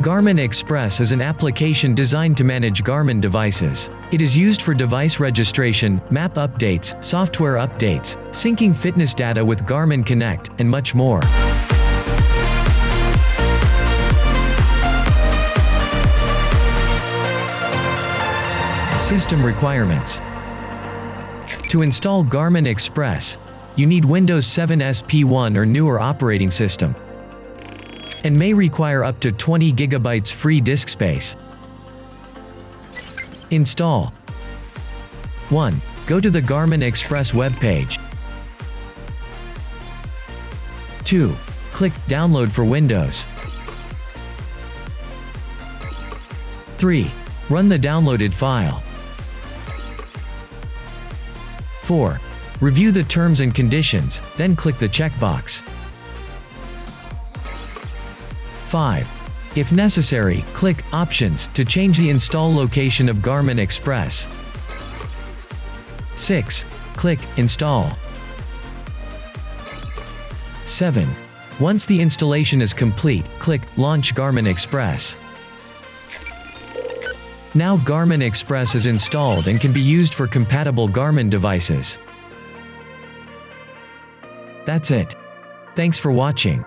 Garmin Express is an application designed to manage Garmin devices. It is used for device registration, map updates, software updates, syncing fitness data with Garmin Connect, and much more. System requirements. To install Garmin Express, you need Windows 7 SP1 or newer operating system, and may require up to 20 GB free disk space. Install. 1. Go to the Garmin Express webpage. 2. Click Download for Windows. 3. Run the downloaded file. 4. Review the terms and conditions, then click the checkbox. 5. If necessary, click Options to change the install location of Garmin Express. 6. Click Install. 7. Once the installation is complete, click Launch Garmin Express. Now Garmin Express is installed and can be used for compatible Garmin devices. That's it. Thanks for watching.